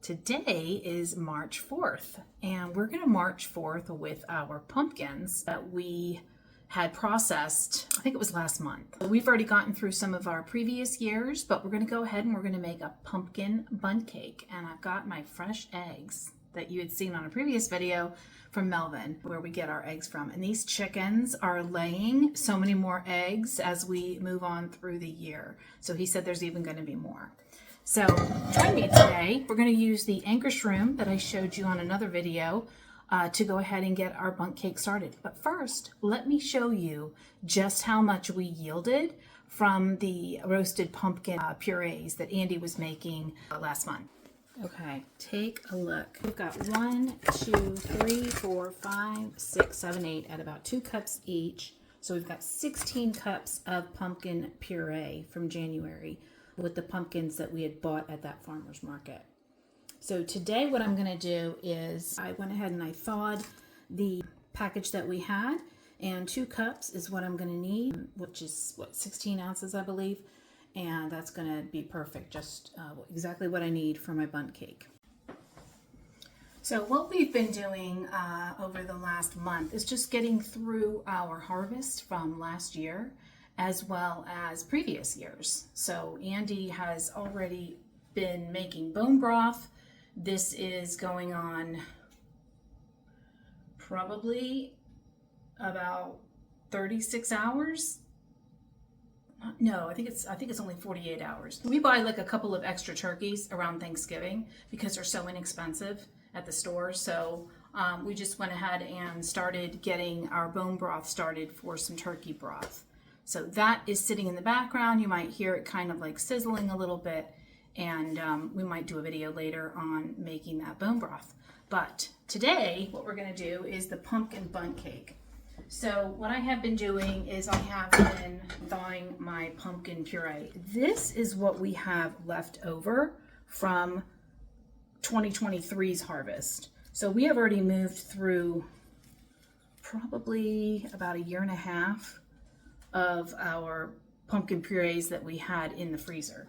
Today is March 4th, and we're going to march forth with our pumpkins that we had processed, I think it was last month. We've already gotten through some of our previous years, but we're going to go ahead and we're going to make a pumpkin bundt cake. And I've got my fresh eggs that you had seen on a previous video from Melvin, where we get our eggs from. And these chickens are laying so many more eggs as we move on through the year. So he said there's even going to be more. So join me today. We're going to use the AKARSRUM that I showed you on another video to go ahead and get our bundt cake started. But first, let me show you just how much we yielded from the roasted pumpkin purees that Andy was making last month. Okay, take a look. We've got 1, 2, 3, 4, 5, 6, 7, 8 at about 2 cups each. So we've got 16 cups of pumpkin puree from January with the pumpkins that we had bought at that farmer's market. So today what I'm going to do is I went ahead and I thawed the package that we had, and 2 cups is what I'm going to need, which is 16 ounces I believe. And that's going to be perfect, just exactly what I need for my bundt cake. So what we've been doing over the last month is just getting through our harvest from last year as well as previous years. So Andy has already been making bone broth. This is going on probably about 36 hours. No, I think it's only 48 hours. We buy like a couple of extra turkeys around Thanksgiving because they're so inexpensive at the store. So we just went ahead and started getting our bone broth started for some turkey broth. So that is sitting in the background. You might hear it kind of like sizzling a little bit, and we might do a video later on making that bone broth. But today what we're going to do is the pumpkin bundt cake. So what I have been doing is I have been thawing my pumpkin puree. This is what we have left over from 2023's harvest. So we have already moved through probably about 1.5 years of our pumpkin purees that we had in the freezer.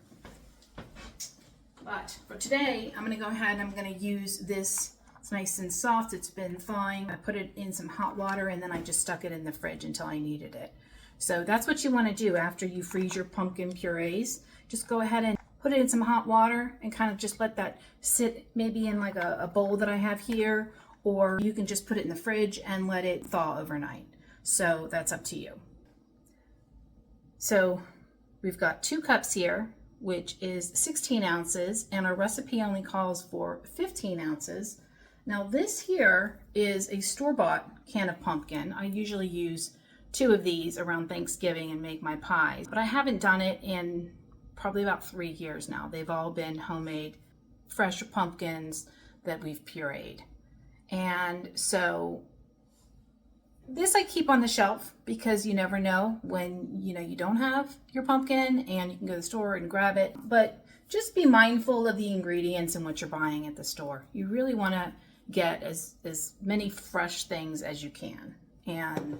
But for today, I'm going to go ahead and I'm going to use this. It's nice and soft. It's been thawing. I put it in some hot water and then I just stuck it in the fridge until I needed it. So that's what you want to do after you freeze your pumpkin purees. Just go ahead and put it in some hot water and kind of just let that sit maybe in like a bowl that I have here, or you can just put it in the fridge and let it thaw overnight. So that's up to you. So we've got 2 cups here, which is 16 ounces, and our recipe only calls for 15 ounces. Now this here is a store-bought can of pumpkin. I usually use 2 of these around Thanksgiving and make my pies, but I haven't done it in probably about 3 years now. They've all been homemade, fresh pumpkins that we've pureed. And so this I keep on the shelf because you never know when you don't have your pumpkin and you can go to the store and grab it. But just be mindful of the ingredients and what you're buying at the store. You really want to get as many fresh things as you can, and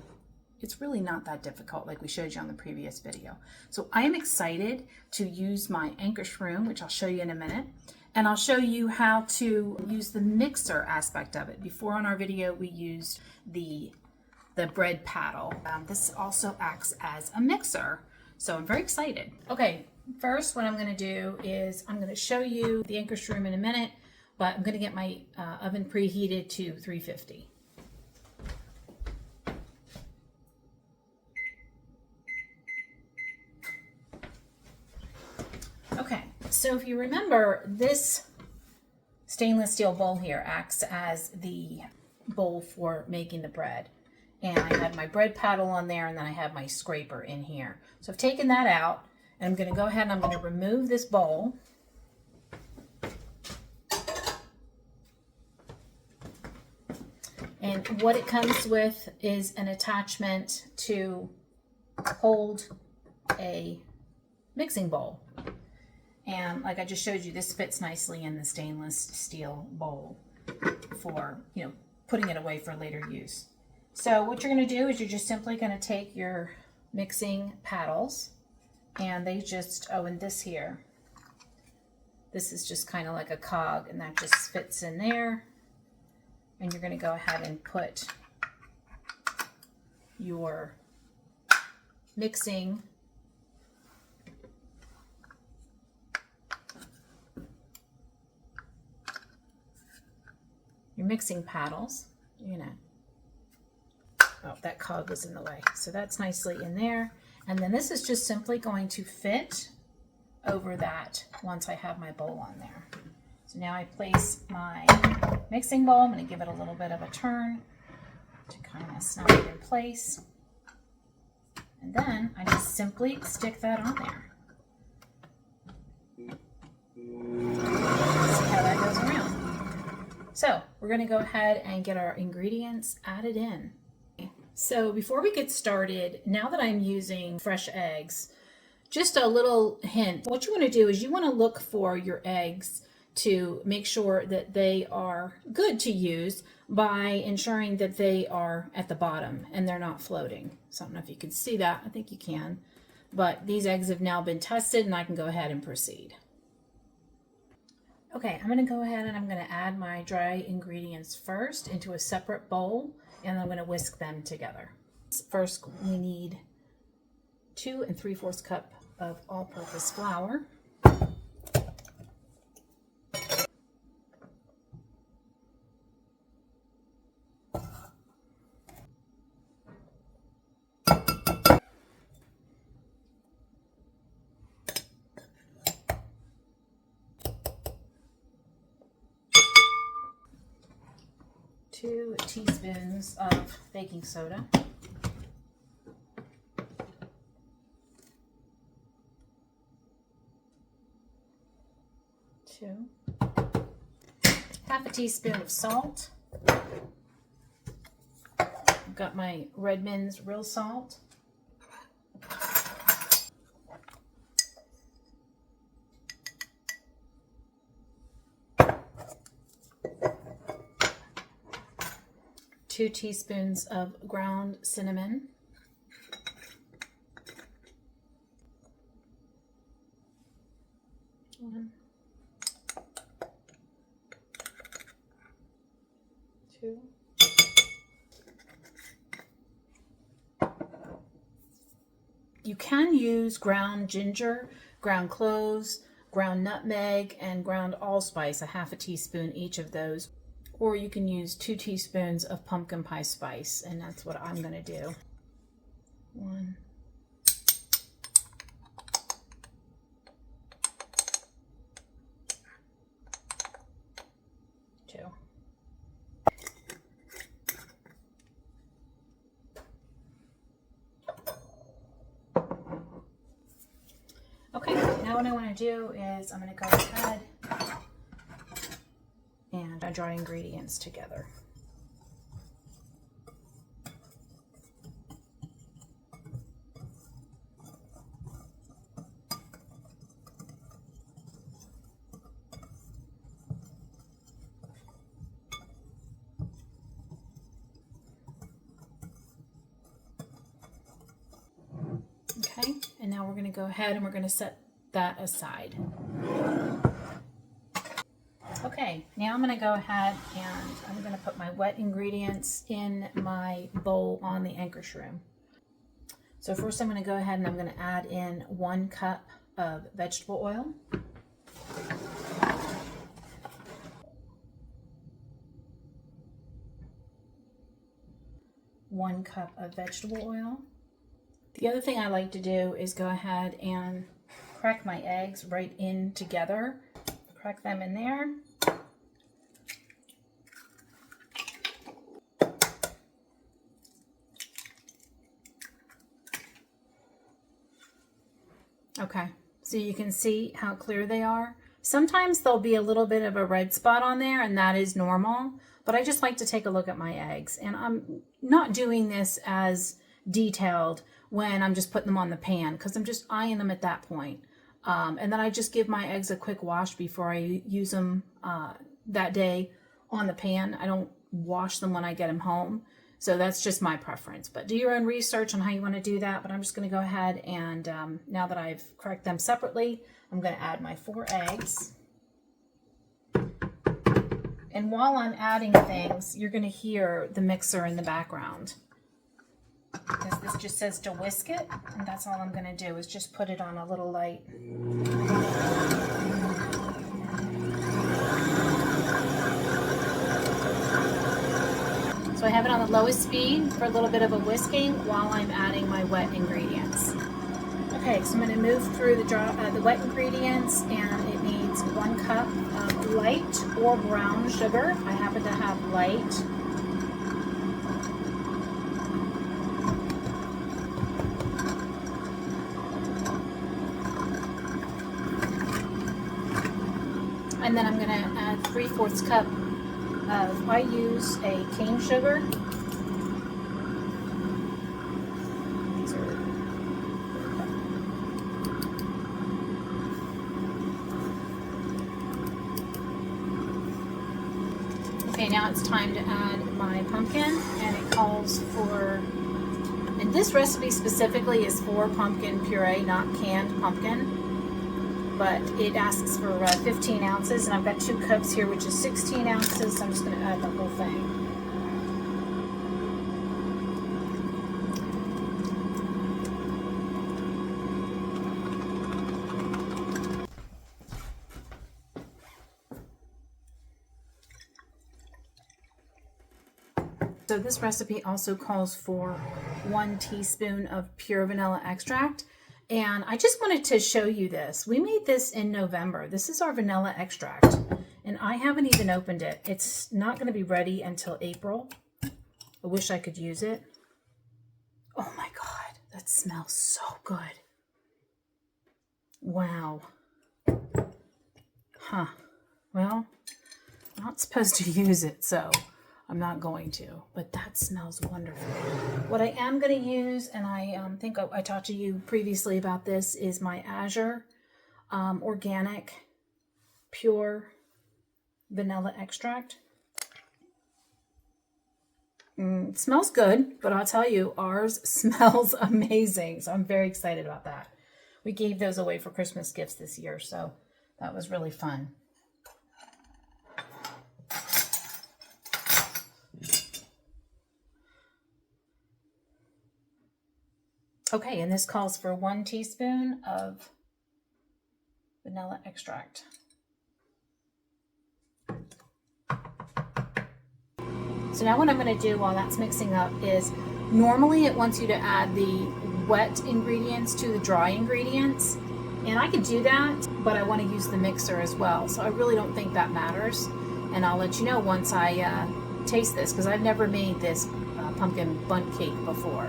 it's really not that difficult like we showed you on the previous video. So I am excited to use my AKARSRUM, which I'll show you in a minute, and I'll show you how to use the mixer aspect of it. Before on our video we used the bread paddle. This also acts as a mixer, so I'm very excited. Okay, first what I'm going to do is I'm going to show you the AKARSRUM in a minute, but I'm going to get my oven preheated to 350. Okay, so if you remember, this stainless steel bowl here acts as the bowl for making the bread. And I had my bread paddle on there, and then I have my scraper in here. So I've taken that out, and I'm going to go ahead and I'm going to remove this bowl. And what it comes with is an attachment to hold a mixing bowl. And like I just showed you, this fits nicely in the stainless steel bowl for, putting it away for later use. So what you're going to do is you're just simply going to take your mixing paddles, and they just, and this here, This is just kind of like a cog, and that just fits in there. And you're going to go ahead and put your mixing paddles, oh, that cog was in the way. So that's nicely in there. And then this is just simply going to fit over that once I have my bowl on there. So now I place my mixing bowl. I'm going to give it a little bit of a turn to kind of snap it in place. And then I just simply stick that on there. See how that goes around. So we're going to go ahead and get our ingredients added in. So before we get started, now that I'm using fresh eggs, just a little hint. What you want to do is you want to look for your eggs to make sure that they are good to use by ensuring that they are at the bottom and they're not floating. So I don't know if you can see that. I think you can. But these eggs have now been tested and I can go ahead and proceed. Okay, I'm going to go ahead and I'm going to add my dry ingredients first into a separate bowl, and I'm going to whisk them together. First, we need 2 3/4 cup of all-purpose flour. Two teaspoons of baking soda. 2. Half a teaspoon of salt. I've got my Redmond's real salt. 2 teaspoons of ground cinnamon. 1, 2. You can use ground ginger, ground cloves, ground nutmeg, and ground allspice, a half a teaspoon each of those. Or you can use 2 teaspoons of pumpkin pie spice, and that's what I'm going to do. 1. 2. Okay, now what I want to do is I'm going to go ahead and I dry ingredients together. Okay, and now we're going to go ahead and we're going to set that aside. Okay, now I'm going to go ahead and I'm going to put my wet ingredients in my bowl on the AKARSRUM. So first I'm going to go ahead and I'm going to add in 1 cup of vegetable oil. 1 cup of vegetable oil. The other thing I like to do is go ahead and crack my eggs right in together. Crack them in there. Okay, so you can see how clear they are. Sometimes there'll be a little bit of a red spot on there, and that is normal, but I just like to take a look at my eggs. And I'm not doing this as detailed when I'm just putting them on the pan, because I'm just eyeing them at that point. And then I just give my eggs a quick wash before I use them that day on the pan. I don't wash them when I get them home. So that's just my preference. But do your own research on how you want to do that. But I'm just going to go ahead and now that I've cracked them separately, I'm going to add my 4 eggs. And while I'm adding things, you're going to hear the mixer in the background. Because this just says to whisk it, and that's all I'm going to do is just put it on a little light. So I have it on the lowest speed for a little bit of a whisking while I'm adding my wet ingredients. Okay, so I'm going to move through the wet ingredients, and it needs 1 cup of light or brown sugar. I happen to have light. And then I'm going to add 3/4 cup of, I use a cane sugar. These are, okay, now it's time to add my pumpkin, and it calls for, and this recipe specifically is for pumpkin puree, not canned pumpkin. But it asks for 15 ounces, and I've got 2 cups here, which is 16 ounces, so I'm just going to add the whole thing. So this recipe also calls for 1 teaspoon of pure vanilla extract. And I just wanted to show you this. We made this in November. This is our vanilla extract, and I haven't even opened it. It's not going to be ready until April. I wish I could use it. Oh my God, that smells so good. Wow. Huh. Well, I'm not supposed to use it, so I'm not going to, but that smells wonderful. What I am going to use, and I think I talked to you previously about this, is my Azure organic pure vanilla extract. It smells good, but I'll tell you, ours smells amazing. So I'm very excited about that. We gave those away for Christmas gifts this year, so that was really fun. Okay, and this calls for 1 teaspoon of vanilla extract. So now what I'm going to do while that's mixing up is, normally it wants you to add the wet ingredients to the dry ingredients, and I could do that, but I want to use the mixer as well, so I really don't think that matters, and I'll let you know once I taste this, because I've never made this pumpkin bundt cake before.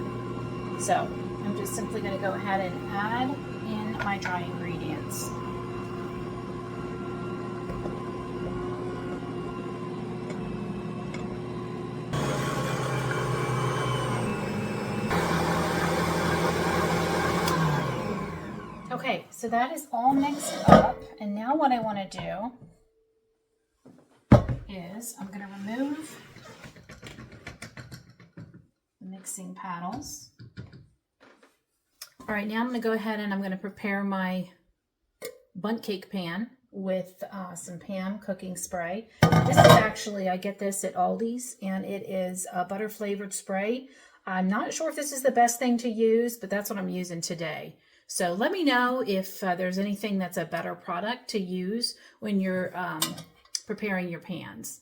So I'm just simply going to go ahead and add in my dry ingredients. Okay, so that is all mixed up, and now what I want to do is I'm going to remove the mixing paddles. All right, now I'm going to go ahead and I'm going to prepare my bundt cake pan with some Pam cooking spray. This is actually, I get this at Aldi's, and it is a butter flavored spray. I'm not sure if this is the best thing to use, but that's what I'm using today. So let me know if there's anything that's a better product to use when you're preparing your pans.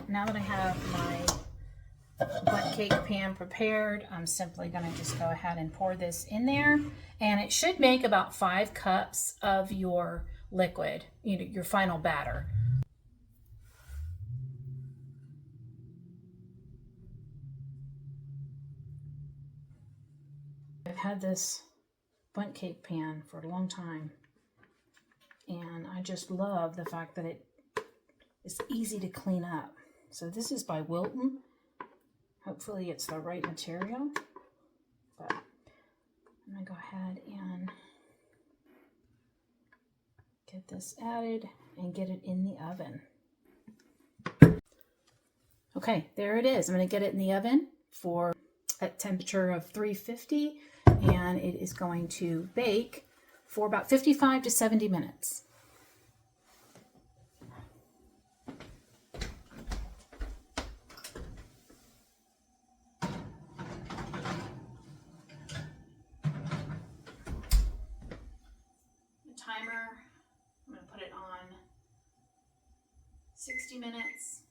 Now that I have my bundt cake pan prepared, I'm simply going to just go ahead and pour this in there, and it should make about 5 cups of your liquid, your final batter. I've had this bundt cake pan for a long time, and I just love the fact that it is easy to clean up. So this is by Wilton. Hopefully it's the right material, but I'm going to go ahead and get this added and get it in the oven. Okay, there it is. I'm going to get it in the oven for at temperature of 350, and it is going to bake for about 55 to 70 minutes. 60 minutes.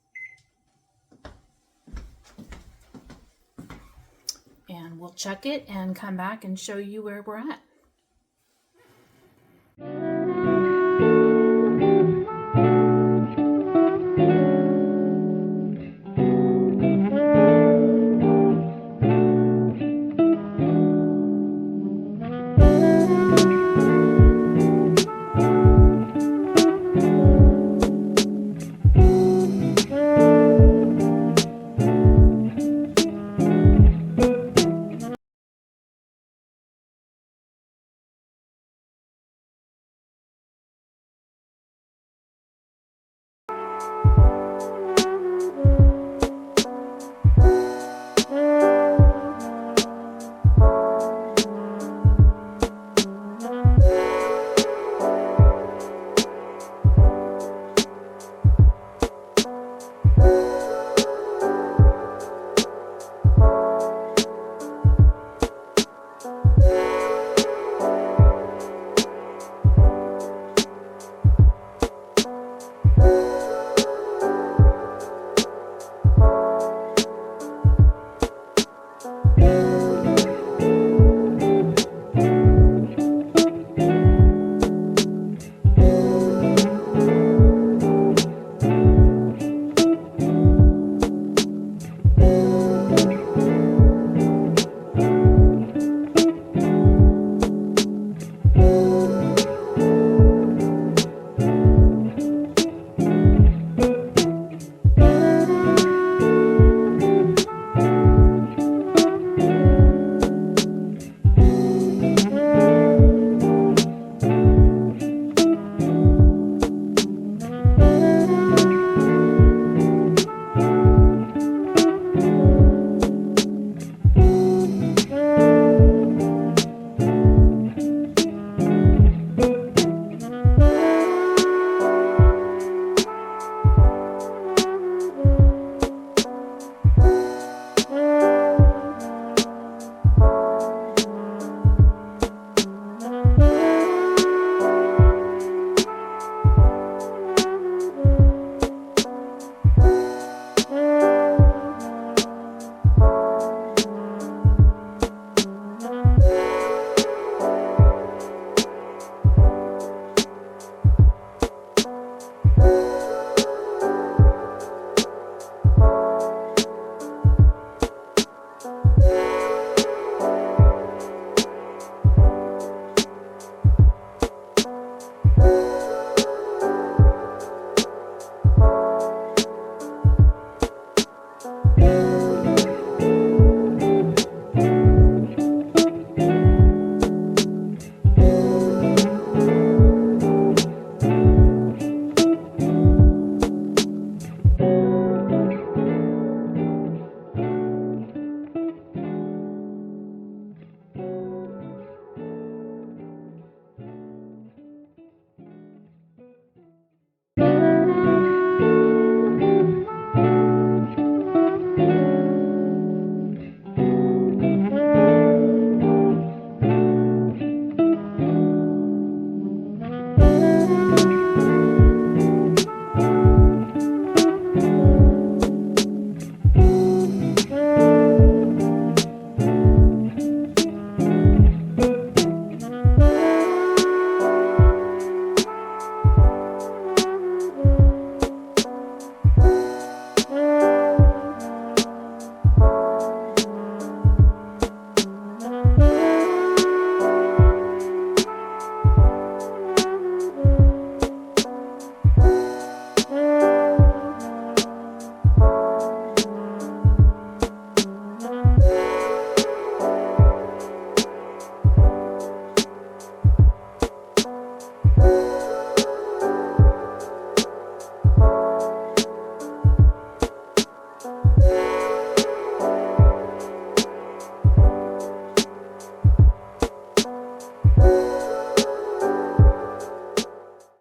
And we'll check it and come back and show you where we're at.